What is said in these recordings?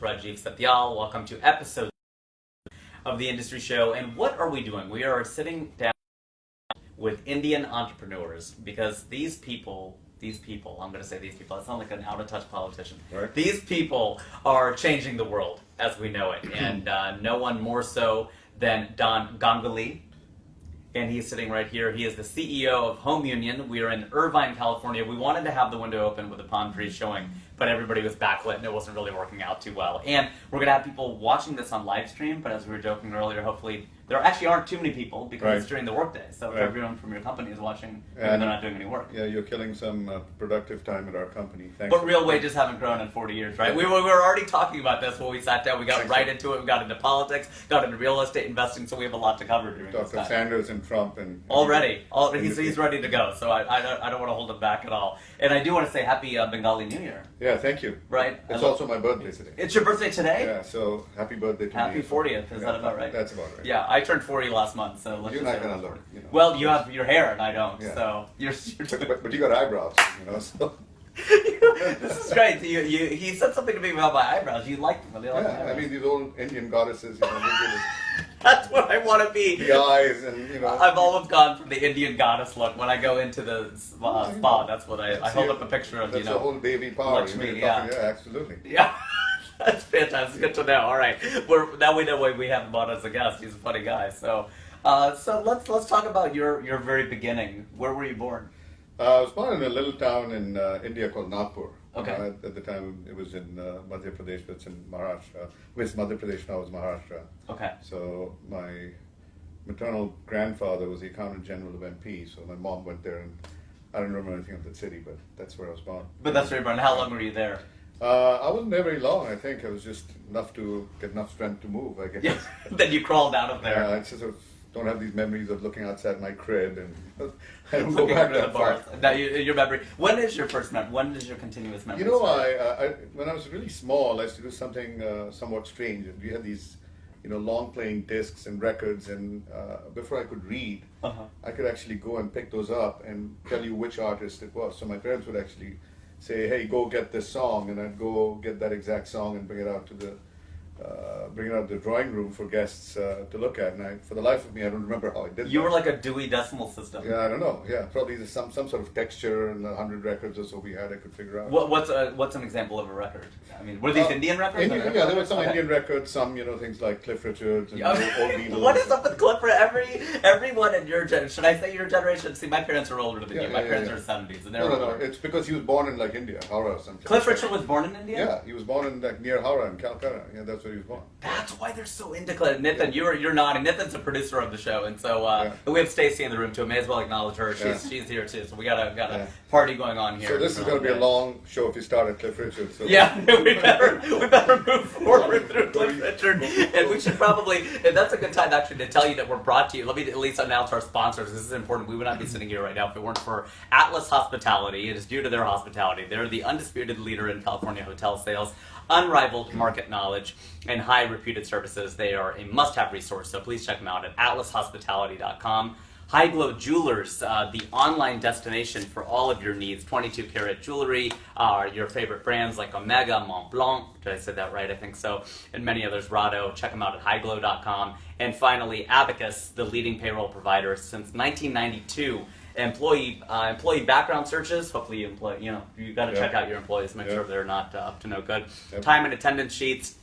Rajiv Satyal. Welcome to episode of the Industry Show. And what are we doing? We are sitting down with Indian entrepreneurs because these people, I'm going to say these people, I sound like an out-of-touch politician. Right. These people are changing the world as we know it. And no one more so than Don Ganguly. And he's sitting right here. He is the CEO of HomeUnion. We are in Irvine, California. We wanted to have the window open with the palm trees showing, but everybody was backlit and it wasn't really working out too well. And we're going to have people watching this on live stream, but as we were joking earlier, hopefully there actually aren't too many people because it's during the workday. So if everyone from your company is watching, maybe they're not doing any work. Yeah, you're killing some productive time at our company. Thanks. But real wages haven't grown in 40 years, right? We were already talking about this when we sat down. We got right into it. We got into politics, got into real estate investing, so we have a lot to cover during this time. Dr. Sanders and Trump and... Already. He's ready to go, so I don't want to hold him back at all. And I do want to say Happy Bengali New Year. Yeah, thank you. Right? It's also my birthday today. It's your birthday today? Yeah, so happy birthday to me. Happy 40th, is that about right? That's about right. Yeah, I turned 40 last month, so let's You're just not say going to look, you know. Well, you have your hair and I don't, Yeah. so you're But you got eyebrows, you know, so... This is great. He said something to me about my eyebrows. You liked them. They like my eyebrows. I mean, these old Indian goddesses, you know, That's what I want to be. the eyes and, you know... I've always gone from the Indian goddess look when I go into the spa. That's what I hold up a picture of, That's the whole baby power. Lakshmi, you know, yeah. Yeah, absolutely. Yeah. That's fantastic. Good to know. All right. Now we know why we have him on as a guest. He's a funny guy. So let's talk about your very beginning. Where were you born? I was born in a little town in India called Nagpur. Okay. At the time, it was in Madhya Pradesh, but it's in Maharashtra. With Madhya Pradesh now is Maharashtra. Okay. So my maternal grandfather was the accountant general of MP, so my mom went there, and I don't remember anything of that city, but that's where I was born. But that's where you were born. How long were you there? I wasn't there very long. I think I was just enough to get enough strength to move. I guess. Yeah. Then you crawled out of there. I just sort of don't have these memories of looking outside my crib, and I don't go back that far. Now, your memory. When is your first memory? When does your continuous memory? You know, start? when I was really small, I used to do something somewhat strange. And we had these, you know, long playing discs and records, and before I could read, I could actually go and pick those up and tell you which artist it was. So my parents would actually say, "Hey, go get this song," and I'd go get that exact song and bring it out to the drawing room for guests to look at. And for the life of me, I don't remember how I did. You were like a Dewey Decimal System. Yeah, I don't know. Yeah, probably there's some sort of texture, and 100 records or so we had. I could figure out. What's an example of a record? I mean, were these Indian records? Yeah, there were some Indian records. Some, you know, things like Cliff Richards and old Beatles. What is up with Cliff? Everyone in your generation? Should I say your generation? See, my parents are older than you. My parents are 70s, and they're no. It's because he was born in like India, Howrah or something. Cliff Richard was born in India. Yeah, he was born in like near Howrah in Calcutta. Yeah, that's where he was born. That's why they're so into Cliff. Nathan, you're nodding. Nathan's a producer of the show, and so we have Stacy in the room too. May as well acknowledge her. She's here too. So we got a party going on here. So this is going to be a long show if you start at Cliff Richard. So. Yeah, we better move forward through Cliff Richard, and we should probably. And that's a good time actually to tell you that we're brought to you. Let me at least announce our sponsors. This is important. We would not be sitting here right now if it weren't for Atlas Hospitality. It is due to their hospitality. They're the undisputed leader in California hotel sales, unrivaled market knowledge, and high reputed services. They are a must-have resource, so please check them out at atlashospitality.com. High Glow Jewelers, the online destination for all of your needs. 22 karat jewelry, your favorite brands like Omega, Mont Blanc, did I say that right? I think so, and many others. Rado, check them out at highglow.com. And finally, Abacus, the leading payroll provider since 1992. Employee background searches. Hopefully, you got to check out your employees, make sure they're not up to no good. Time and attendance sheets,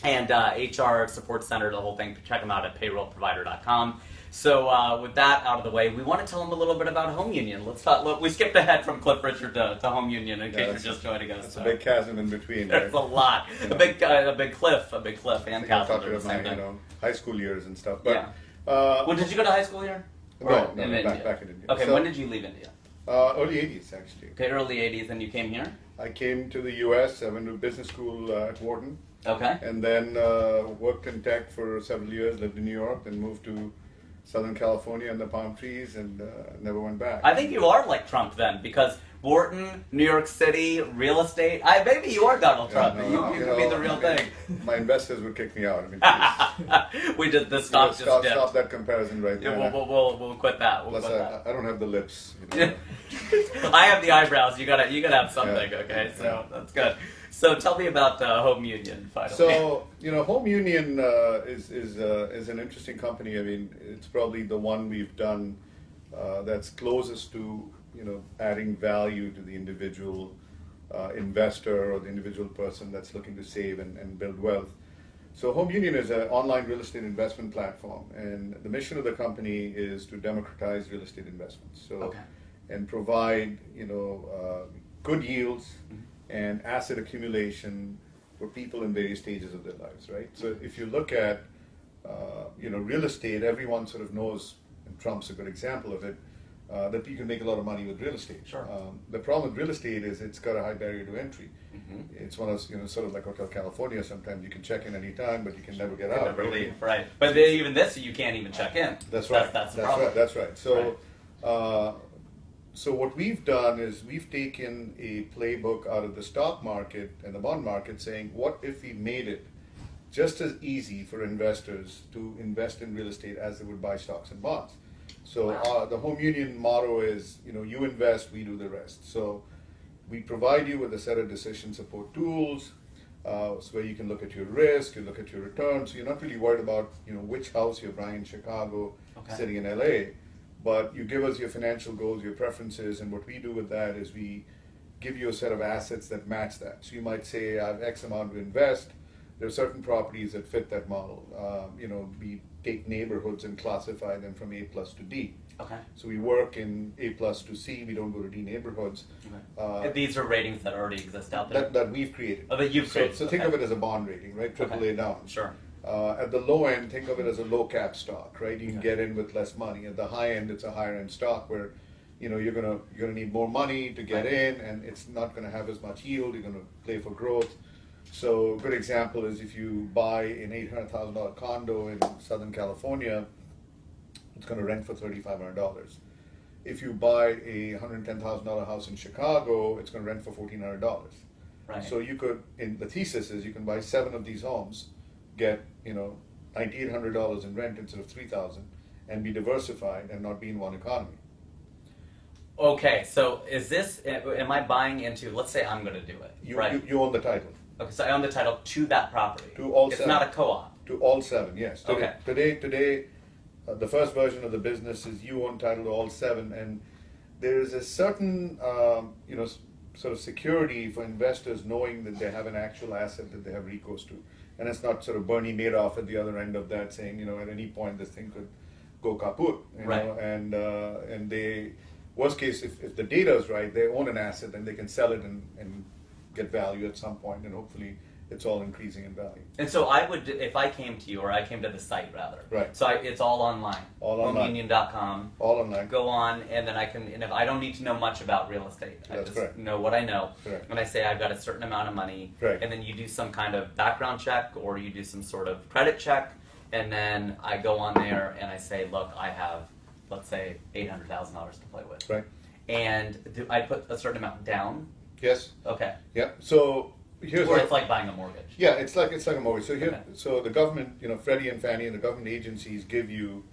and HR support center, the whole thing. Check them out at payrollprovider.com. So with that out of the way, we want to tell them a little bit about HomeUnion. Let's talk. Look, we skipped ahead from Cliff Richard to HomeUnion in case you're just joining us. It's a big chasm in between. There's a lot. A big cliff, and chasm. Talking about my high school years and stuff. But, well, did you go to high school here? No, back in India. Okay, so, when did you leave India? Early 80s, actually. Okay, early 80s, and you came here? I came to the U.S. I went to business school at Wharton. Okay. And then worked in tech for several years, lived in New York, then moved to Southern California and the palm trees, and never went back. I think you are like Trump then, because Wharton, New York City, real estate. Maybe you are Donald Trump. You could be the real thing. My investors would kick me out. I mean, we did the stock just dipped. Stop that comparison right now. We'll quit that. Plus, I don't have the lips. You know. I have the eyebrows. You gotta have something. Okay, so that's good. So tell me about HomeUnion, finally. So, HomeUnion is an interesting company. I mean, it's probably the one we've done that's closest to, adding value to the individual investor or the individual person that's looking to save and build wealth. So HomeUnion is an online real estate investment platform, and the mission of the company is to democratize real estate investments. So, Okay. and provide, good yields and asset accumulation for people in various stages of their lives, right? So if you look at, real estate, everyone sort of knows, and Trump's a good example of it, that you can make a lot of money with real estate. Sure. The problem with real estate is it's got a high barrier to entry. Mm-hmm. It's one of those, sort of like Hotel California. Sometimes you can check in any time, but you can never get You out. never right? leave, right? But even this, you can't even check in. That's right. That's the problem. Right. That's right. So, so what we've done is we've taken a playbook out of the stock market and the bond market, saying, what if we made it just as easy for investors to invest in real estate as they would buy stocks and bonds? So Wow. the HomeUnion motto is, you invest, we do the rest. So we provide you with a set of decision support tools, so where you can look at your risk, you look at your returns. So you're not really worried about, which house you're buying in Chicago, Okay. sitting in LA, but you give us your financial goals, your preferences, and what we do with that is we give you a set of assets that match that. So you might say, I have X amount to invest. There are certain properties that fit that model. We take neighborhoods and classify them from A plus to D. Okay. So we work in A plus to C. We don't go to D neighborhoods. Okay. And these are ratings that already exist out there. That we've created. Oh, that you've created. So think Okay. of it as a bond rating, right? Triple Okay. A down. Sure. At the low end, think of it as a low cap stock, right? You can Okay. get in with less money. At the high end, it's a higher end stock where, you're gonna need more money to get Right. in, and it's not gonna have as much yield. You're gonna play for growth. So a good example is if you buy an $800,000 condo in Southern California, it's gonna rent for $3,500. If you buy a $110,000 house in Chicago, it's gonna rent for $1,400. Right. So you could, in the thesis is you can buy 7 of these homes, get $9,800 in rent instead of $3,000, and be diversified and not be in one economy. Okay, so is this, am I buying into, let's say I'm going to do it, right? You own the title Okay, so I own the title to that property. To all It's 7. not a co-op. To all 7, yes. Okay. Today, the first version of the business is you own title to all 7, and there is a certain sort of security for investors knowing that they have an actual asset that they have recourse to. And it's not sort of Bernie Madoff at the other end of that saying, at any point this thing could go kaput. Right. And they, worst case, if the data is right, they own an asset and they can sell it and get value at some point, and hopefully it's all increasing in value. And so I would, if I came to you, or I came to the site rather. Right. So it's all online. All online. HomeUnion.com. All online. Go on, and then and if I don't need to know much about real estate, I That's just correct. know what I know. Correct. And I say I've got a certain amount of money, Correct. and then you do some kind of background check, or you do some sort of credit check, and then I go on there and I say, look, I have, let's say, $800,000 to play with. Right. And I put a certain amount down. Yes. Okay. Yeah. So here's Or how- it's like buying a mortgage. Yeah, it's like a mortgage. So here, Okay. so the government, Freddie and Fannie and the government agencies give you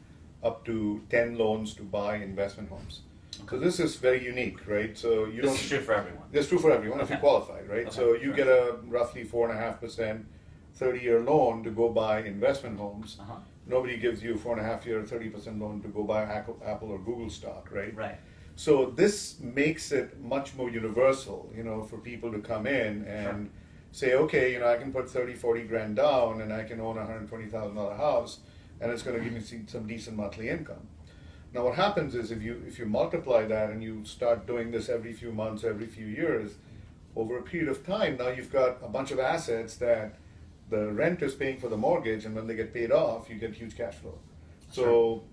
up to 10 loans to buy investment homes. So this is very unique, right? So you This don't. is true for everyone. It's true for everyone if you Okay. qualify, right? Okay, So you sure. get a roughly 4.5%, 30-year loan to go buy investment homes. Uh-huh. Nobody gives you a 4.5-year, 30% loan to go buy Apple or Google stock, right? Right. So this makes it much more universal, for people to come in and say, okay, I can put 30, 40 grand down and I can own a $120,000 house and it's going to give me some decent monthly income. Now what happens is if you multiply that and you start doing this every few months, every few years, over a period of time, now you've got a bunch of assets that the rent is paying for the mortgage, and when they get paid off, you get huge cash flow. So,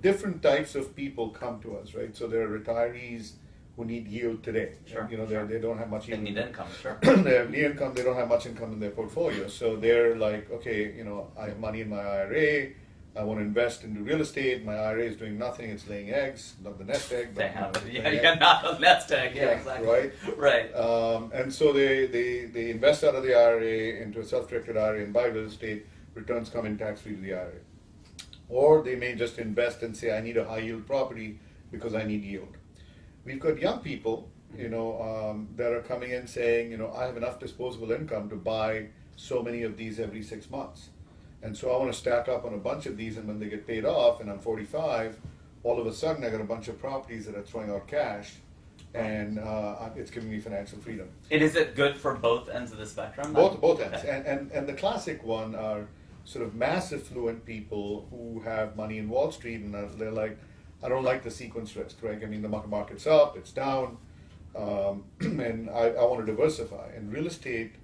different types of people come to us, right? So there are retirees who need yield today. Sure, They don't have much They yield. need income, sure. They have the income, they don't have much income in their portfolio. So they're like, okay, I have money in my IRA, I want to invest into real estate, my IRA is doing nothing, it's laying eggs, not the nest egg, but They have it. laying Yeah, eggs. yeah, not a nest egg. Yeah, Yeah, exactly. right? Right. And so they invest out of the IRA into a self-directed IRA and buy real estate, returns come in tax-free to the IRA. Or they may just invest and say, I need a high yield property because I need yield. We've got young people that are coming in saying, I have enough disposable income to buy so many of these every 6 months. And so I want to stack up on a bunch of these, and when they get paid off and I'm 45, all of a sudden I got a bunch of properties that are throwing out cash, and it's giving me financial freedom. And is it good for both ends of the spectrum? Both ends. Okay. And the classic one are sort of mass affluent people who have money in Wall Street, and they're like, I don't like the sequence risk, right? I mean, the market's up, it's down, and I want to diversify. And real estate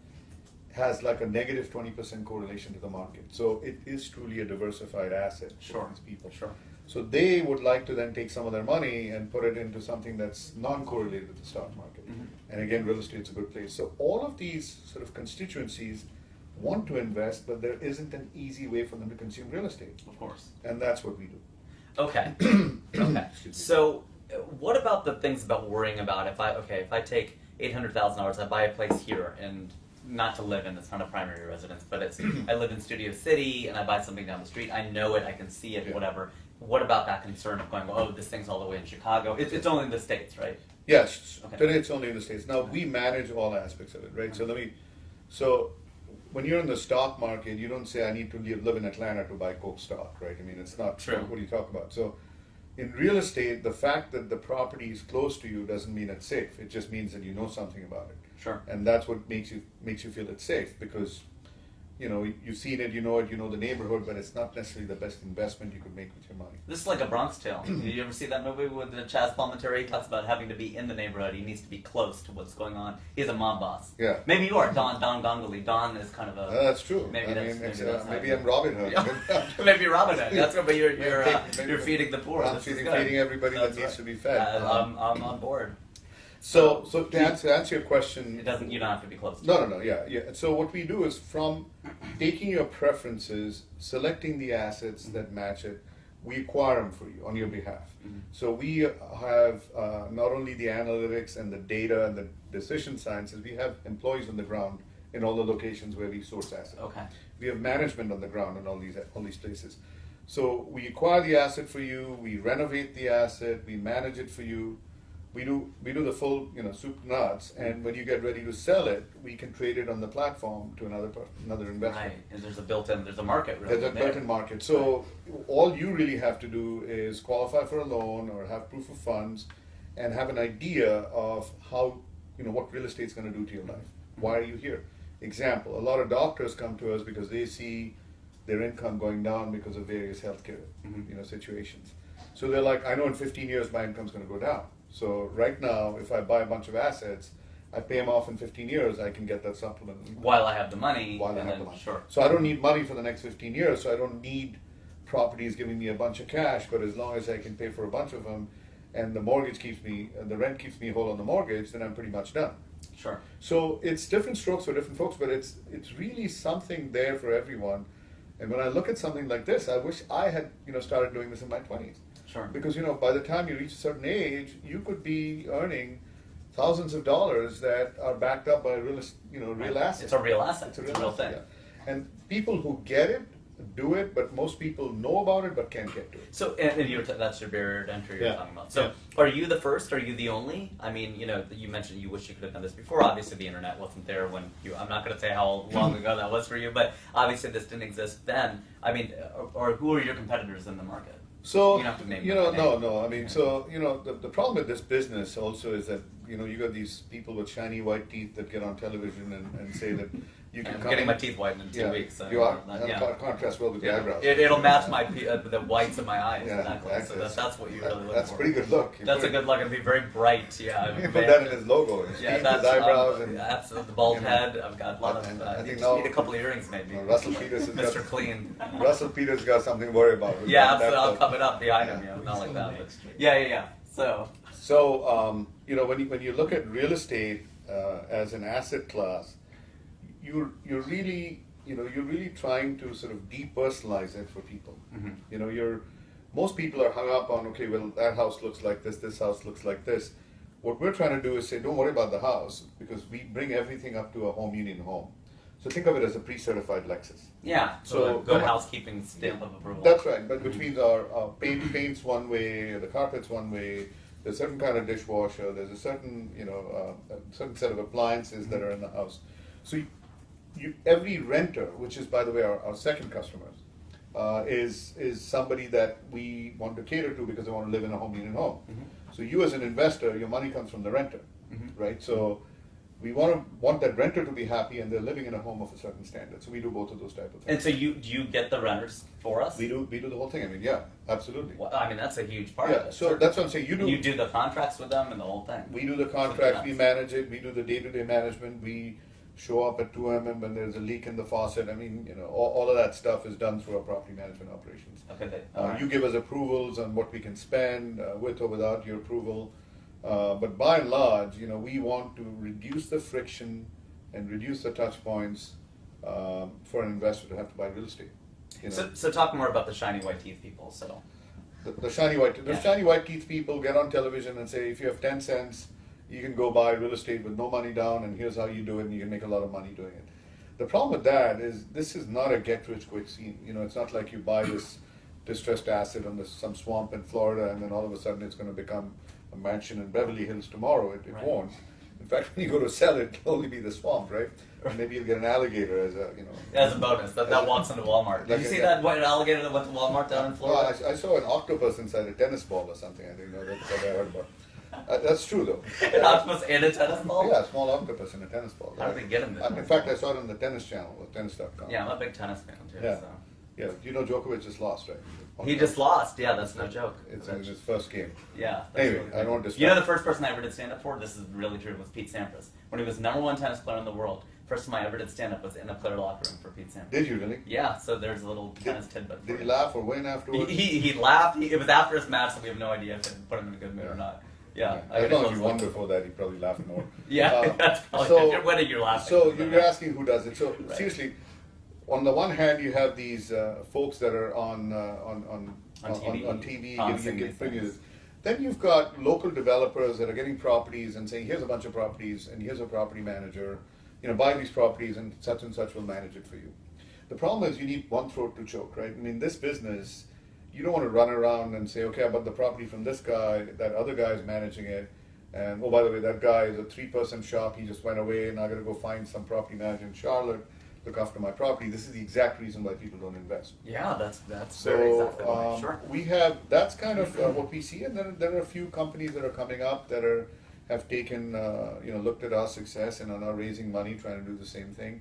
has like a negative 20% correlation to the market. So it is truly a diversified asset for these people. Sure. So they would like to then take some of their money and put it into something that's non-correlated with the stock market. Mm-hmm. And again, real estate's a good place. So all of these sort of constituencies want to invest, but there isn't an easy way for them to consume real estate. Of course. And that's what we do. Okay. Okay. So what about the things about worrying about if I take $800,000, I buy a place here, and not to live in, it's not a primary residence, but it's I live in Studio City and I buy something down the street, I know it, I can see it, whatever. What about that concern of going, well, oh, this thing's all the way in Chicago? It's only in the States, right? Yes, okay. Today it's only in the States. Now we manage all aspects of it, right? So when you're in the stock market, you don't say I need to live in Atlanta to buy Coke stock, right? I mean, it's not true. What do you talk about? So in real estate, the fact that the property is close to you doesn't mean it's safe. It just means that you know something about it. Sure. And that's what makes you feel it's safe, because you've seen it, you know the neighborhood, but it's not necessarily the best investment you could make with your money. This is like a Bronx Tale. Did you ever see that movie with Chaz Palminteri? He talks about having to be in the neighborhood. He needs to be close to what's going on. He's a mob boss. Yeah. Maybe you are Don Ganguly. Don is kind of a. That's true. Maybe I'm Robin Hood. Maybe Robin Hood. That's good. But you're feeding the poor. I'm feeding everybody that needs to be fed. I'm on board. So to answer your question, you don't have to be close to No, yeah. So what we do is, from taking your preferences, selecting the assets that match it, we acquire them for you on your behalf. Mm-hmm. So we have not only the analytics and the data and the decision sciences, we have employees on the ground in all the locations where we source assets. Okay. We have management on the ground in all these places. So we acquire the asset for you, we renovate the asset, we manage it for you. We do the full, soup to nuts, and when you get ready to sell it, we can trade it on the platform to another investor. Right, and there's a market really. There's a built-in market. So all you really have to do is qualify for a loan or have proof of funds, and have an idea of how, what real estate's going to do to your life. Why are you here? Example: a lot of doctors come to us because they see their income going down because of various healthcare, situations. So they're like, I know in 15 years my income's going to go down. So right now, if I buy a bunch of assets, I pay them off in 15 years, I can get that supplement. While I have the money. Sure. So I don't need money for the next 15 years, so I don't need properties giving me a bunch of cash, but as long as I can pay for a bunch of them, and the rent keeps me whole on the mortgage, then I'm pretty much done. Sure. So it's different strokes for different folks, but it's really something there for everyone. And when I look at something like this, I wish I had, started doing this in my 20s. Sure. Because by the time you reach a certain age, you could be earning thousands of dollars that are backed up by real assets. It's a real asset. It's a real thing. Yeah. And people who get it do it, but most people know about it but can't get to it. So, and that's your barrier to entry you're talking about. So, are you the first? Are you the only? I mean, you mentioned you wish you could have done this before. Obviously, the internet wasn't there when you. I'm not going to say how long ago that was for you, but obviously this didn't exist then. I mean, or who are your competitors in the market? So, you don't have to name no. I mean, so, the problem with this business also is that, you got these people with shiny white teeth that get on television and say that you can I'm getting my teeth whitened in 2 weeks. So you are? Contrast well with the eyebrows. It'll match the whites of my eyes. Yeah, exactly. So that's what you really look for. That's a pretty good look. That's a good look. It'd be very bright. Yeah. You put that in his logo. His teeth, his eyebrows. That's the bald head. I've got a lot of. You just need a couple of earrings maybe. Russell Peters has Mr. Clean. Russell Peters got something to worry about. Yeah, absolutely. I'll come it up behind him. Not like that. But yeah. So when you look at real estate as an asset class, you're really trying to sort of depersonalize it for people. Mm-hmm. Most people are hung up on, okay, well, that house looks like this house looks like this. What we're trying to do is say, don't worry about the house, because we bring everything up to a HomeUnion home. So think of it as a pre-certified Lexus. Yeah, so good housekeeping stamp of approval. That's right, but which means our paint's one way, the carpet's one way, there's a certain kind of dishwasher, there's a certain, a certain set of appliances that are in the house. So every renter, which is, by the way, our second customers, is somebody that we want to cater to because they want to live in a HomeUnion home. So you as an investor, your money comes from the renter, right? So we want that renter to be happy, and they're living in a home of a certain standard. So we do both of those type of things. And so do you get the renters for us? We do the whole thing. I mean, yeah, absolutely. Well, I mean, that's a huge part Yeah, of it. so that's what I'm saying. You do the contracts with them and the whole thing. We do the contracts, we manage it, we do the day-to-day management, we show up at 2 a.m. when there's a leak in the faucet. I mean, all of that stuff is done through our property management operations. Okay. You give us approvals on what we can spend, with or without your approval. But by and large, we want to reduce the friction and reduce the touch points for an investor to have to buy real estate. So talk more about the shiny white teeth people. So the shiny white teeth people get on television and say, if you have 10 cents, you can go buy real estate with no money down, and here's how you do it, and you can make a lot of money doing it. The problem with that is this is not a get-rich-quick scheme. It's not like you buy this distressed asset on some swamp in Florida, and then all of a sudden it's going to become a mansion in Beverly Hills tomorrow. It Right. won't. In fact, when you go to sell it, it'll only be the swamp, right? And maybe you'll get an alligator as a bonus that walks into Walmart. Did you see that white alligator that went to Walmart down in Florida? I saw an octopus inside a tennis ball or something. I didn't know that's what I heard about. That's true, though. An octopus in a tennis ball? Yeah, a small octopus in a tennis ball. How did they get him there? In fact, I saw it on the tennis channel, with tennis.com. Yeah, I'm a big tennis fan too. Yeah. So. Yeah, Djokovic just lost, right? He just lost. Yeah, that's no joke. It's in his first game. Yeah. Anyway, really I don't want to. You know, the first person I ever did stand up for, this is really true, was Pete Sampras. When he was #1 tennis player in the world, first time I ever did stand up was in the player locker room for Pete Sampras. Did you really? Yeah. So there's a little tennis tidbit. Did he laugh or win afterwards? He laughed. It was after his match, so we have no idea if it put him in a good mood or not. Yeah. As long as you won before that, he probably laughed more. Yeah. That's probably so, if you're winning, you're laughing. So you're asking who does it. So Right. seriously, on the one hand, you have these folks that are on TV giving free news. Then you've got local developers that are getting properties and saying, here's a bunch of properties, and here's a property manager. Buy these properties, and such will manage it for you. The problem is you need one throat to choke, right? I mean, this business, you don't want to run around and say, okay, I bought the property from this guy, that other guy is managing it, and oh, by the way, that guy is a 3-person shop, he just went away, and I got to go find some property manager in Charlotte, look after my property. This is the exact reason why people don't invest. Yeah, that's So very exactly right. Sure. we have, that's kind of what we see, and then there are a few companies that are coming up that have taken, looked at our success and are now raising money trying to do the same thing.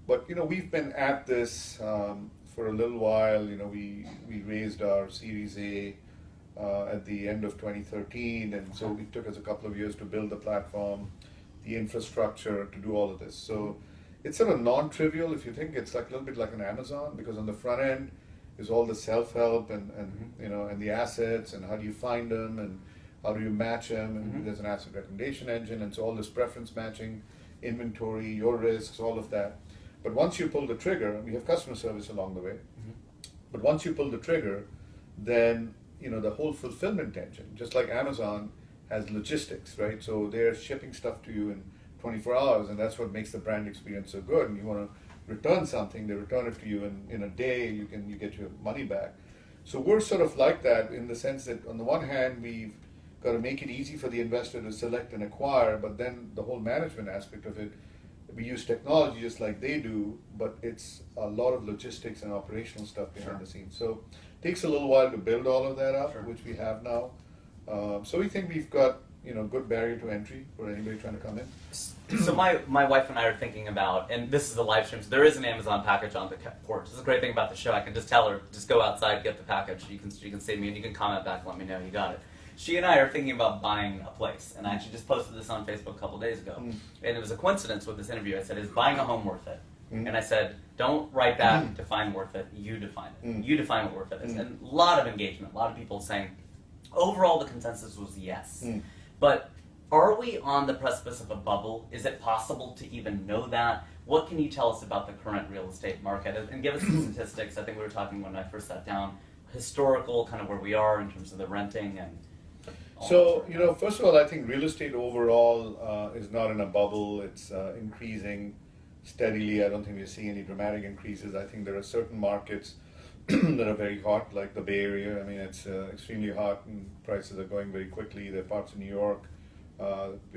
But we've been at this for a little while. We raised our Series A at the end of 2013, and so it took us a couple of years to build the platform, the infrastructure to do all of this. So it's sort of non-trivial if you think. It's like a little bit like an Amazon, because on the front end is all the self-help and the assets, and how do you find them, and how do you match them, and there's an asset recommendation engine, and so all this preference matching, inventory, your risks, all of that. But once you pull the trigger, we have customer service along the way, but once you pull the trigger, then the whole fulfillment engine, just like Amazon has logistics, right? So they're shipping stuff to you in 24 hours, and that's what makes the brand experience so good. And you want to return something, they return it to you in a day, you get your money back. So we're sort of like that in the sense that on the one hand, we've got to make it easy for the investor to select and acquire, but then the whole management aspect of it, we use technology just like they do, but it's a lot of logistics and operational stuff behind the scenes. So it takes a little while to build all of that up, which we have now. So we think we've got good barrier to entry for anybody trying to come in. So my wife and I are thinking about, and this is a live stream, so there is an Amazon package on the porch. This is a great thing about the show. I can just tell her, just go outside, get the package. You can save me, and you can comment back and let me know you got it. She and I are thinking about buying a place, and I actually just posted this on Facebook a couple days ago. And it was a coincidence with this interview. I said, is buying a home worth it? And I said, don't write back, define worth it, you define it. You define what worth it is. And a lot of engagement, a lot of people saying, overall the consensus was yes. But are we on the precipice of a bubble? Is it possible to even know that? What can you tell us about the current real estate market? And give us some statistics. I think we were talking when I first sat down, historical, kind of where we are in terms of the renting and all So, that sort of first of all, I think real estate overall is not in a bubble. It's increasing steadily. I don't think we're seeing any dramatic increases. I think there are certain markets that are very hot, like the Bay Area. I mean, it's extremely hot and prices are going very quickly. There are parts of New York, there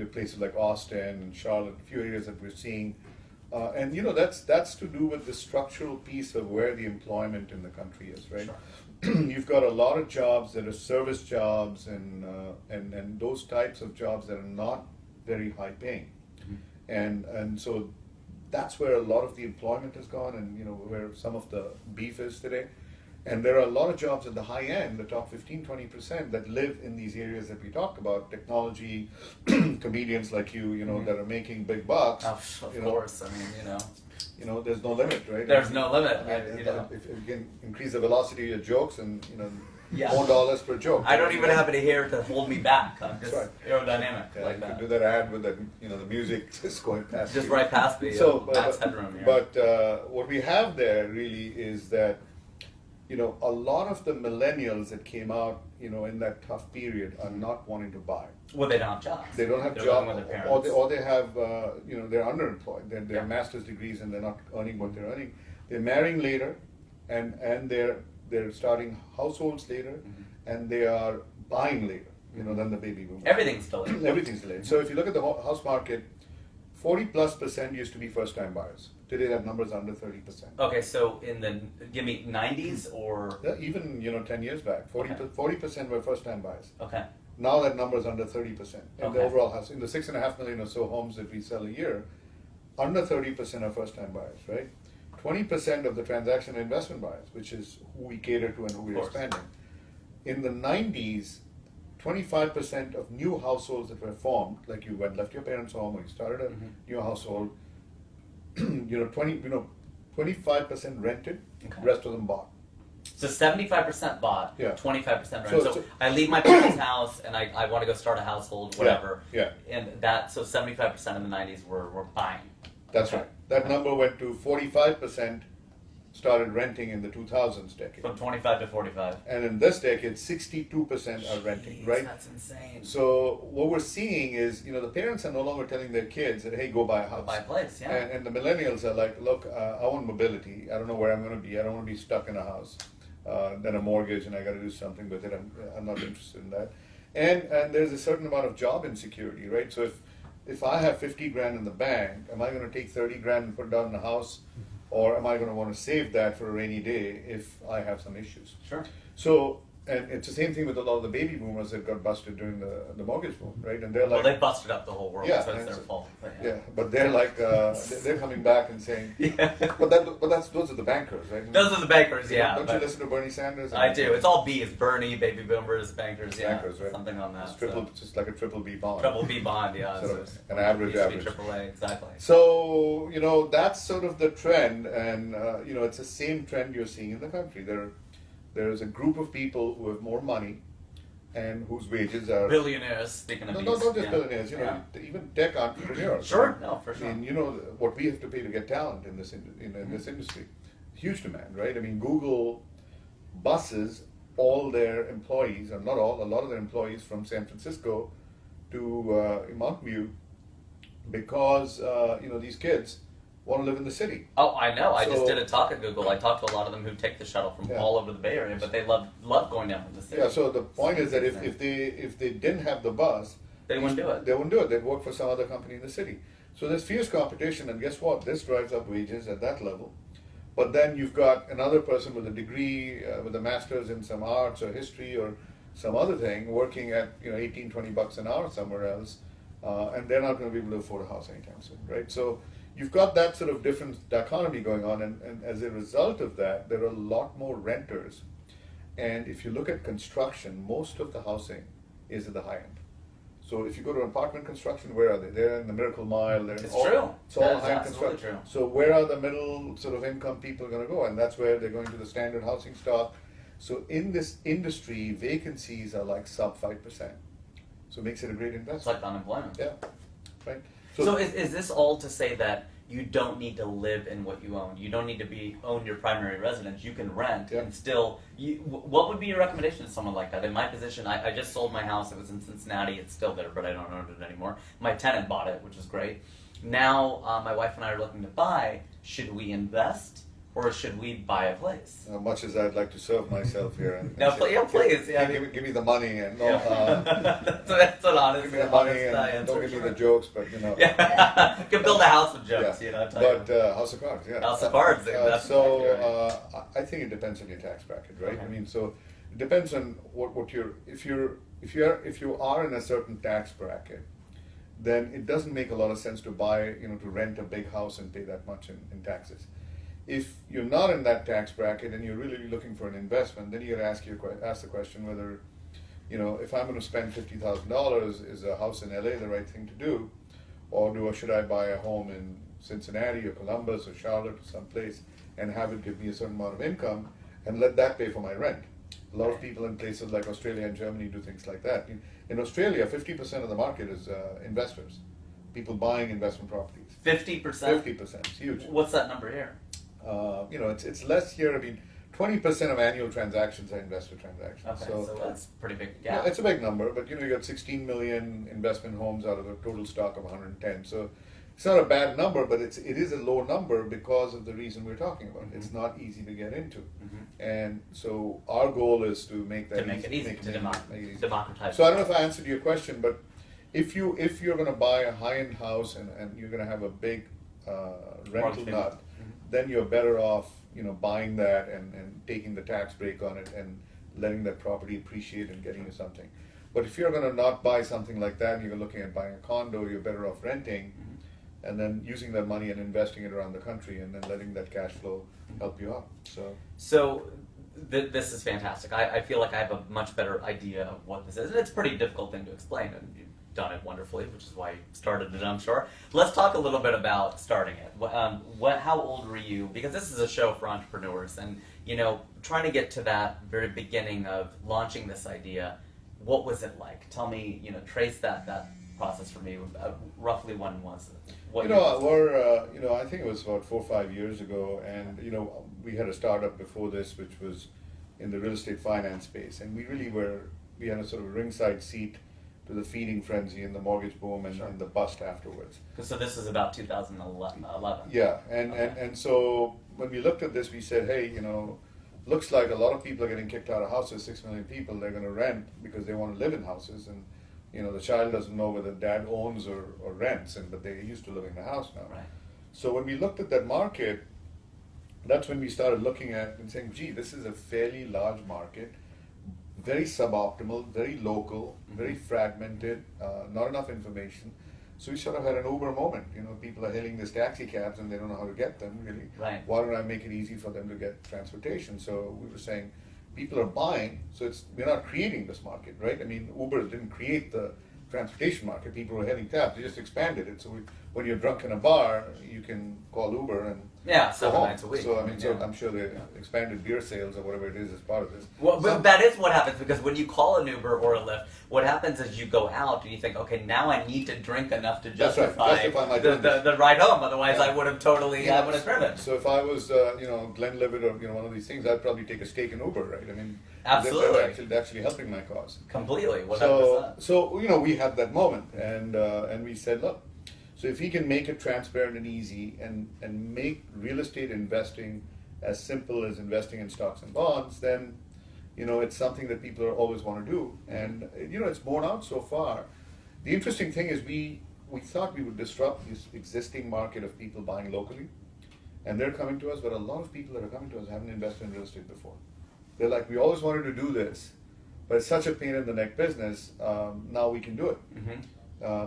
are places like Austin and Charlotte, a few areas that we're seeing. And you know, that's to do with the structural piece of where the employment in the country is, right? Sure. You've got a lot of jobs that are service jobs and those types of jobs that are not very high paying. And so that's where a lot of the employment has gone, and you know where some of the beef is today. And there are a lot of jobs at the high end, the top 15-20%, that live in these areas that we talk about, technology, comedians like you know, that are making big bucks. Of course, I mean, you know, there's no limit, right? There's no limit. If you can increase the velocity of jokes and yeah. more dollars per joke. I don't even have any hair to hold me back. I'm just aerodynamic like you that. could do that ad with the the music just going past. Just you. right past me. So, Matt's headroom here. But what we have there really is that a lot of the millennials that came out in that tough period are not wanting to buy. Well, they don't have jobs. They don't have They're jobs, living with their parents. or they have they're underemployed. They have master's degrees and they're not earning what they're earning. They're marrying later, and they're starting households later, and they are buying later. Than the baby boomers. Everything's delayed. Everything's delayed. So if you look at the house market, 40+% used to be first-time buyers. Today that number is under 30%. Okay, so in the 90s or even 10 years back, 40% were first-time buyers. Okay. Now that number is under 30%. In the Okay. overall house, in the 6.5 million or so homes that we sell a year, under 30% are first-time buyers, right? 20% of the transaction are investment buyers, which is who we cater to and who we're expanding. In the 90s, 25% of new households that were formed, like you left your parents' home or you started a new household, 25% rented, Okay. the rest of them bought. So 75% bought, Yeah. 25% rent. So- So I leave my parents' house and I want to go start a household, whatever. Yeah. And so 75% in the 90s were buying. That's Okay. right. That number went to 45%, started renting in the 2000s decade. From 25 to 45. And in this decade, 62% are renting, Jeez, right? That's insane. So what we're seeing is, the parents are no longer telling their kids that, hey, go buy a house. Buy a place, yeah. And the millennials are like, look, I want mobility. I don't know where I'm going to be. I don't want to be stuck in a house. Then a mortgage, and I got to do something with it. I'm not interested in that. And there's a certain amount of job insecurity, right? So if I have 50 grand in the bank, am I going to take 30 grand and put it down in a house? Or am I going to want to save that for a rainy day if I have some issues? Sure. So, and it's the same thing with a lot of the baby boomers that got busted during the mortgage boom, right? And they're like, Well, they busted up the whole world, Yeah, so it's and their so- fault. But yeah, but they're like, they're coming back and saying, Yeah. but those are the bankers, right? Those are the bankers, yeah. Don't you but listen to Bernie Sanders? I do. It's all B's. Bernie, baby boomers, bankers, yeah. Bankers, right? Something on that. It's just like a triple B bond. Triple B bond, yeah. Sort of so an average used to be average. Triple A, exactly. So, that's sort of the trend, and, it's the same trend you're seeing in the country. There is a group of people who have more money and whose wages are... Billionaires, speaking of No, B's. not just yeah. billionaires, even tech entrepreneurs. Sure, right? no, for sure. I mean, what we have to pay to get talent in this this industry. Huge demand, right? I mean, Google buses all their employees, or not all, a lot of their employees from San Francisco to Mountain View because, these kids want to live in the city. Oh, I know. I just So- did a talk at Google. I talked to a lot of them who take the shuttle from Yeah. all over the Bay Area, but they love going down to the city. Yeah, so the point is that if they didn't have the bus, They wouldn't do it. They wouldn't do it. They'd work for some other company in the city. So there's fierce competition, and guess what? This drives up wages at that level. But then you've got another person with a degree, with a master's in some arts or history or some other thing, working at $18-20 an hour somewhere else, and they're not going to be able to afford a house anytime soon, right? So you've got that sort of different dichotomy going on, and as a result of that, there are a lot more renters. And if you look at construction, most of the housing is at the high end. So if you go to apartment construction, where are they? They're in the Miracle Mile. They're It's all, true. It's all That is high-end absolutely construction. true. So where are the middle sort of income people going to go? And that's where they're going to the standard housing stock. So in this industry, vacancies are like sub 5%. So it makes it a great It's investment. like unemployment. Yeah, right. So is this all to say that you don't need to live in what you own? You don't need to own your primary residence. You can rent Yeah. and still. What would be your recommendation to someone like that? In my position, I just sold my house. It was in Cincinnati. It's still there, but I don't own it anymore. My tenant bought it, which is great. Now my wife and I are looking to buy. Should we invest? or should we buy a place? Much as I'd like to serve myself here, and No, please. Yeah, give me the money, and that's an honest. give me the money, and answer, don't give me sure. the jokes, but Yeah, you can build a house with jokes, yeah. tell you. But House of Cards, yeah. House of Cards. That's accurate. I think it depends on your tax bracket, right? Okay. I mean, so it depends on what you're. If you are in a certain tax bracket, then it doesn't make a lot of sense to buy, to rent a big house and pay that much in taxes. If you're not in that tax bracket and you're really looking for an investment, then you got to ask the question whether, if I'm going to spend $50,000, is a house in LA the right thing to do, or should I buy a home in Cincinnati or Columbus or Charlotte or someplace and have it give me a certain amount of income and let that pay for my rent? A lot of people in places like Australia and Germany do things like that. In Australia, 50% of the market is investors, people buying investment properties. 50%. 50%, it's huge. What's that number here? It's less here. I mean, 20% of annual transactions are investor transactions. Okay, so that's pretty big. Yeah, it's a big number, but you got 16 million investment homes out of a total stock of 110. So it's not a bad number, but it is a low number because of the reason we're talking about. Mm-hmm. It's not easy to get into, Mm-hmm. and so our goal is to make that to make it easy, to democratize. So I don't know if I answered your question, but if you're going to buy a high-end house and you're going to have a big rental nut, then you're better off, buying that and taking the tax break on it and letting that property appreciate and getting you something. But if you're going to not buy something like that and you're looking at buying a condo, you're better off renting and then using that money and investing it around the country and then letting that cash flow help you out. So this is fantastic. I feel like I have a much better idea of what this is. And it's a pretty difficult thing to explain, and you've done it wonderfully, which is why you started it, I'm sure. Let's talk a little bit about starting it. How old were you? Because this is a show for entrepreneurs, and trying to get to that very beginning of launching this idea. What was it like? Tell me, trace that process for me. Roughly when was it? I think it was about 4 or 5 years ago, and we had a startup before this, which was in the real estate finance space, and we had a sort of ringside seat to the feeding frenzy and the mortgage boom and the bust afterwards. So this is about 2011. Yeah, and so when we looked at this, we said, hey, looks like a lot of people are getting kicked out of houses. 6 million people, they're going to rent because they want to live in houses, and the child doesn't know whether dad owns or rents, but they're used to living in the house now. Right. So when we looked at that market, that's when we started looking at and saying, gee, this is a fairly large market, very suboptimal, very local, very fragmented, not enough information. So we sort of had an Uber moment. People are hailing these taxi cabs and they don't know how to get them, really. Right. Why don't I make it easy for them to get transportation? So we were saying, people are buying, so we're not creating this market, right? I mean, Uber didn't create the transportation market. People were hailing cabs, they just expanded it. So when you're drunk in a bar, you can call Uber and 7 nights a week. So I'm sure they expanded beer sales or whatever it is as part of this. Well, but that is what happens, because when you call an Uber or a Lyft, what happens is you go out and you think, okay, now I need to drink enough to justify the ride home. Otherwise, I would have I would have driven. So if I was, Glenlivet or one of these things, I'd probably take a stake in Uber, right? I mean, absolutely, they're actually helping my cause completely. 100%. So we had that moment, and we said, look. So if we can make it transparent and easy and make real estate investing as simple as investing in stocks and bonds, then it's something that people always want to do. And it's borne out so far. The interesting thing is we thought we would disrupt this existing market of people buying locally, and they're coming to us, but a lot of people that are coming to us haven't invested in real estate before. They're like, we always wanted to do this, but it's such a pain in the neck business, now we can do it. Mm-hmm.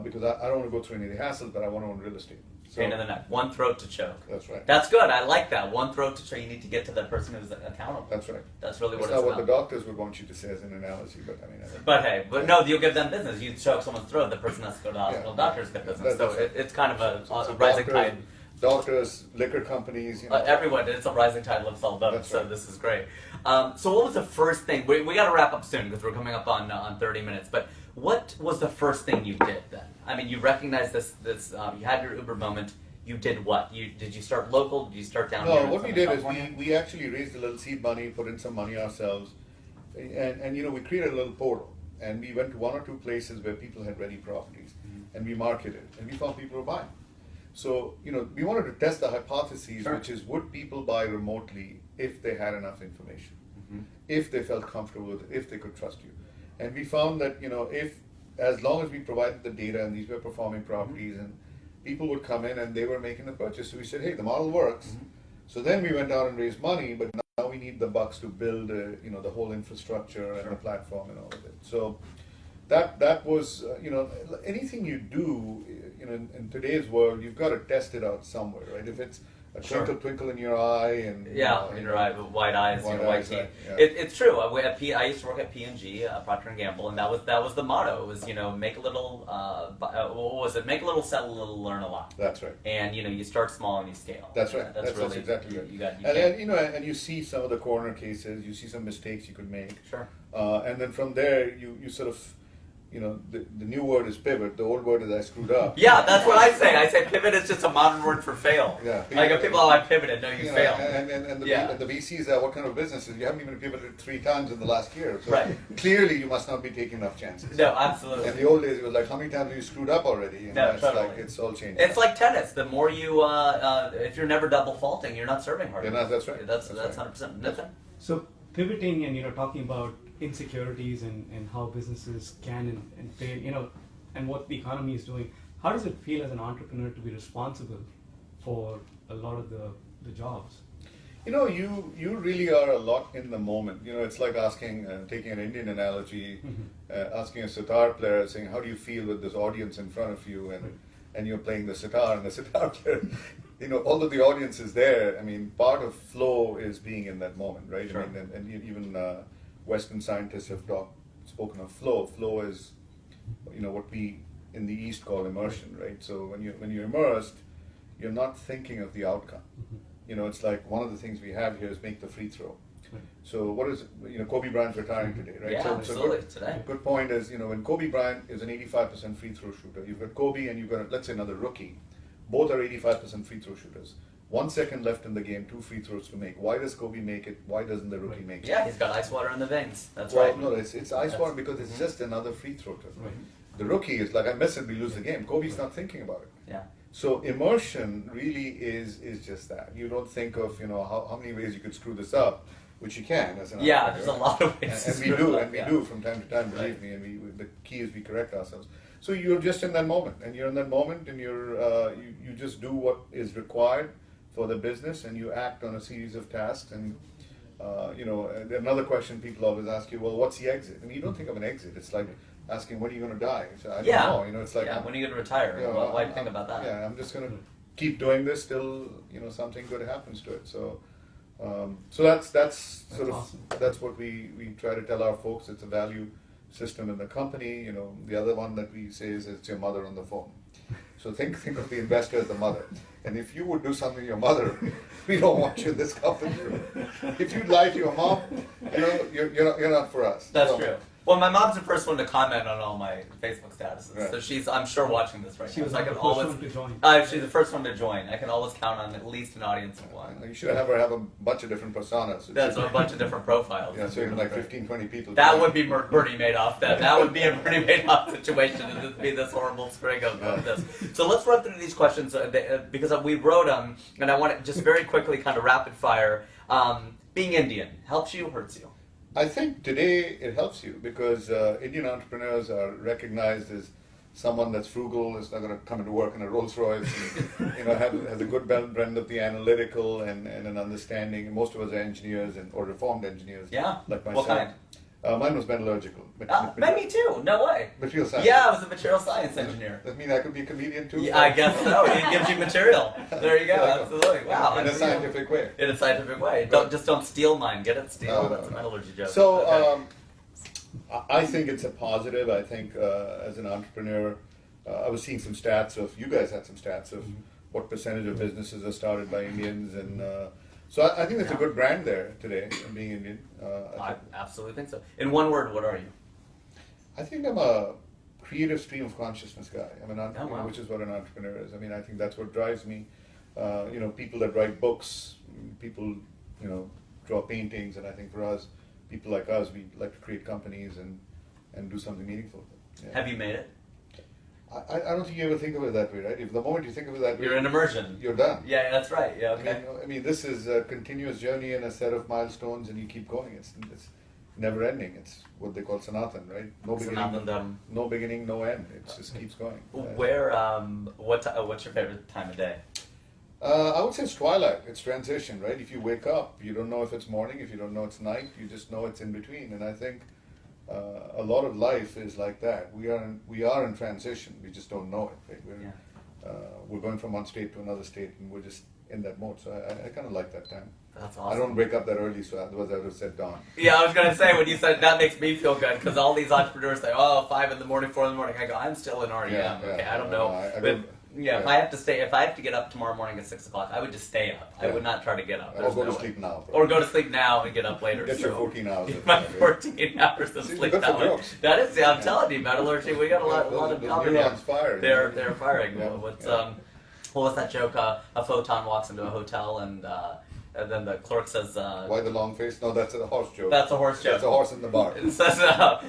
Because I don't want to go through any of the hassles, but I want to own real estate. Pain in the neck. One throat to choke. That's right. That's good. I like that. One throat to choke. You need to get to the person who's accountable. That's right. That's really what it's about. Not what the doctors would want you to say as an analogy, but I mean. But no, you'll give them business. You choke someone's throat, the person has to go to the hospital. Yeah. Doctors get business. It's kind of a rising tide. Doctors, liquor companies, everyone. It's a rising tide lifts all boats. So this is great. So what was the first thing? We got to wrap up soon because we're coming up on 30 minutes. But what was the first thing you did then? I mean, you recognized this. You had your Uber moment. You did what? Did you start local? Did you start down here? No, what we did is we actually raised a little seed money, put in some money ourselves, and we created a little portal. And we went to 1 or 2 places where people had ready properties, and we marketed, and we found people were buying. So, we wanted to test the hypotheses, which is, would people buy remotely if they had enough information, if they felt comfortable with it, if they could trust you. And we found that, if, as long as we provided the data and these were performing properties and people would come in and they were making the purchase. So we said, hey, the model works. So then we went out and raised money, but now we need the bucks to build, the whole infrastructure and the platform and all of it. So that was, anything you do, in today's world, you've got to test it out somewhere, right? If it's a twinkle in your eye and in your eye, white eyes, white teeth. Yeah. It's true. I used to work at P&G, Procter and Gamble, and that was the motto. It was make a little. What was it? Make a little, sell a little, learn a lot. That's right. And you start small and you scale. That's right. That's really exactly right. You got. And you see some of the corner cases. You see some mistakes you could make. Sure. And then from there, you sort of. The new word is pivot. The old word is I screwed up. Yeah, that's what I say. I say pivot is just a modern word for fail. Yeah. Like people, I pivoted. No, you failed. And the VCs are what kind of businesses? You haven't even pivoted 3 times in the last year. So right. Clearly, you must not be taking enough chances. No, absolutely. In the old days, it was like, how many times have you screwed up already? And no, totally. Like, it's all changed. It's like tennis. The more you, if you're never double faulting, you're not serving hard. Yeah, that's right. That's 100%. Nothing. So pivoting and talking about insecurities and how businesses can and fail, and what the economy is doing. How does it feel as an entrepreneur to be responsible for a lot of the jobs? You really are a lot in the moment. It's like asking, taking an Indian analogy, asking a sitar player, saying, how do you feel with this audience in front of you? And you're playing the sitar, and the sitar player, although the audience is there, part of flow is being in that moment, right? Sure. And even Western scientists have spoken of flow. Flow is, what we in the East call immersion, right? So when you're immersed, you're not thinking of the outcome. It's like one of the things we have here is make the free throw. So what is, Kobe Bryant's retiring today, right? Yeah, so absolutely, today. Good point is, when Kobe Bryant is an 85% free throw shooter, you've got Kobe and you've got, let's say, another rookie. Both are 85% free throw shooters. 1 second left in the game, 2 free throws to make. Why does Kobe make it? Why doesn't the rookie make it? Yeah, he's got ice water in the veins. That's well, right. No, it's ice water because it's just another free throw to him. Right. The rookie is like, I miss it, we lose the game. Kobe's not thinking about it. Yeah. So immersion really is just that. You don't think of how many ways you could screw this up, which you can as an Yeah, entrepreneur. there's a lot of ways. And we do from time to time. Believe me. And the key is we correct ourselves. So you're just in that moment, and you're in that moment, and you just do what is required for the business, and you act on a series of tasks. And another question people always ask you, well, what's the exit? You don't think of an exit. It's like asking, when are you going to die? So I don't know. It's like, when are you going to retire? Why do you think about that? Yeah, I'm just going to keep doing this till something good happens to it. So that's sort of awesome. That's what we try to tell our folks. It's a value system in the company. The other one that we say is it's your mother on the phone. So think of the investor as the mother. And if you would do something to your mother, we don't want you in this company. If you lie to your mom, you're not for us. That's true. Well, my mom's the first one to comment on all my Facebook statuses, Right. so she's, I'm sure, watching this right She now. was So I like can the first always, one to join. she's the first one to join. I can always count on at least an audience of one. You should have her have a bunch of different personas. That's a bunch of different profiles. Yeah, so you have like 15, 20 people. That would be Bernie Madoff. That would be a Bernie Madoff situation. It would be this horrible string of this. So let's run through these questions because we wrote them, and I want to just very quickly kind of rapid fire. Being Indian helps you, hurts you? I think today it helps you because Indian entrepreneurs are recognized as someone that's frugal, is not going to come into work in a Rolls Royce, and, has a good blend of the analytical and an understanding. Most of us are engineers or reformed engineers. Yeah. Like myself. What kind? Mine was metallurgical. Me too. No way. Material science. Yeah, I was a material science engineer. That mean I could be a comedian too? Yeah, I guess so. It gives you material. There you go. Absolutely. Wow. In a scientific way. In a scientific way. Don't steal mine. Get it? Steal. That's a metallurgy joke. So Okay. I think it's a positive. I think as an entrepreneur, I was seeing some stats of, you guys had some stats of what percentage of businesses are started by Indians, and so I think it's a good brand there today, being Indian. I absolutely think so. In one word, what are you? I think I'm a creative stream of consciousness guy. I'm an entrepreneur, wow. which is what an entrepreneur is. I think that's what drives me. People that write books, people, draw paintings, and I think for us, people like us, we like to create companies and do something meaningful. Yeah. Have you made it? I don't think you ever think of it that way, right? If the moment you think of it that way, You're in immersion. you're done. Yeah, that's right. Yeah, okay. I mean, this is a continuous journey and a set of milestones, and you keep going. It's never ending. It's what they call Sanatan, right? No beginning, no beginning, no end. It just keeps going. Where, what's your favorite time of day? I would say it's twilight. It's transition, right? If you wake up, you don't know if it's morning. If you don't know it's night, you just know it's in between. And I think a lot of life is like that. We are in transition. We just don't know it. Right? We're going from one state to another state, and we're just in that mode. So I kind of like that time. That's awesome. I don't wake up that early, so otherwise I would have said dawn. Yeah, I was going to say, when you said that makes me feel good, because all these entrepreneurs say, oh, 5 in the morning, 4 in the morning. I go, I'm still in REM. Okay, I don't know. If I have to get up tomorrow morning at 6 o'clock, I would just stay up. I would not try to get up. Or go to sleep now. Or go to sleep now and get up later. Get your 14 hours. My 14 hours of sleep that way. That is, I'm telling you, metallurgy, we got a lot of neurons firing. They're firing. What was that joke? A photon walks into a hotel and then the clerk says, why the long face? No, that's a horse joke. That's a horse joke. That's a horse in the bar. It says,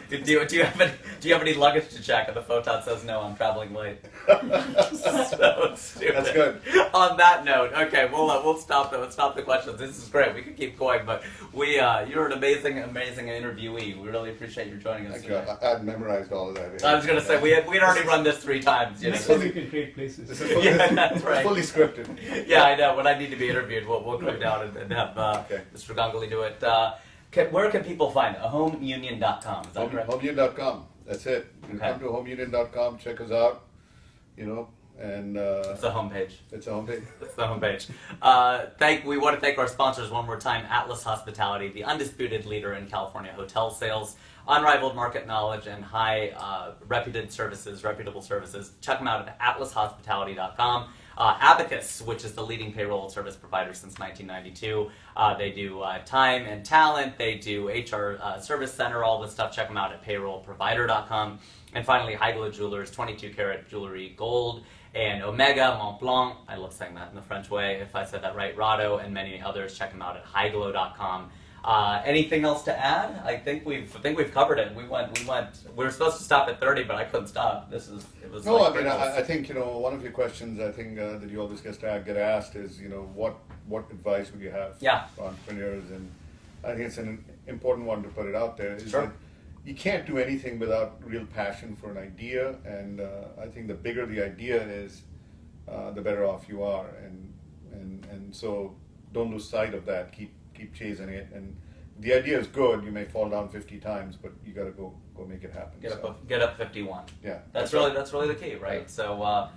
do you have any luggage to check? And the photon says, no, I'm traveling late. So stupid. That's good. On that note, okay, we'll stop the questions. This is great. We could keep going, but you're an amazing interviewee. We really appreciate you joining us today. I had memorized all of that. I was going to say, we'd already run this 3 times. You know? So you can create places. This is fully, that's right. Fully scripted. Yeah, I know. When I need to be interviewed, we'll come down and have Mr. Ganguly do it. Where can people find it? HomeUnion.com. Is that correct? HomeUnion.com. That's it. You come to HomeUnion.com, check us out. And it's the homepage. It's a homepage. It's the homepage. We want to thank our sponsors one more time: Atlas Hospitality, the undisputed leader in California hotel sales, unrivaled market knowledge, and high reputable services. Check them out at atlashospitality.com. Abacus, which is the leading payroll service provider since 1992. They do time and talent. They do HR service center, all this stuff. Check them out at payrollprovider.com. And finally, High-Glow Jewelers, 22-karat jewelry, gold, and Omega, Montblanc. I love saying that in the French way, if I said that right. Rado, and many others. Check them out at highglow.com. Anything else to add? I think we've covered it. We were supposed to stop at 30, but I couldn't stop. I think one of your questions I think that you always get asked is what advice would you have for entrepreneurs, and I think it's an important one to put it out there. That you can't do anything without real passion for an idea, and I think the bigger the idea is, the better off you are, and so don't lose sight of that. Keep chasing it, and the idea is good. You may fall down 50 times, but you got to go make it happen. Get up 51. Yeah, that's really the key, right? Yeah. So,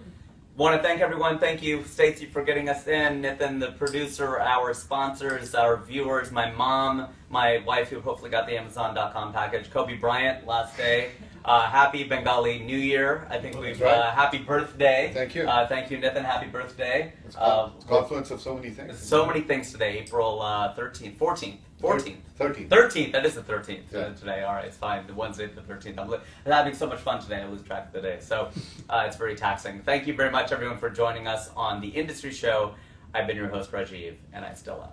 want to thank everyone. Thank you, Stacey, for getting us in. Nathan, the producer, our sponsors, our viewers, my mom, my wife, who hopefully got the Amazon.com package. Kobe Bryant, last day. Happy Bengali New Year. I think happy birthday. Thank you. Thank you, Nathan. Happy birthday. It's confluence of so many things. So many things today. April 13th, 14th. 13th. 13th. That is the 13th today. All right, it's fine. Wednesday the 13th. I'm having so much fun today. I lose track of the day. So it's very taxing. Thank you very much, everyone, for joining us on the Industry Show. I've been your host, Rajiv, and I still am.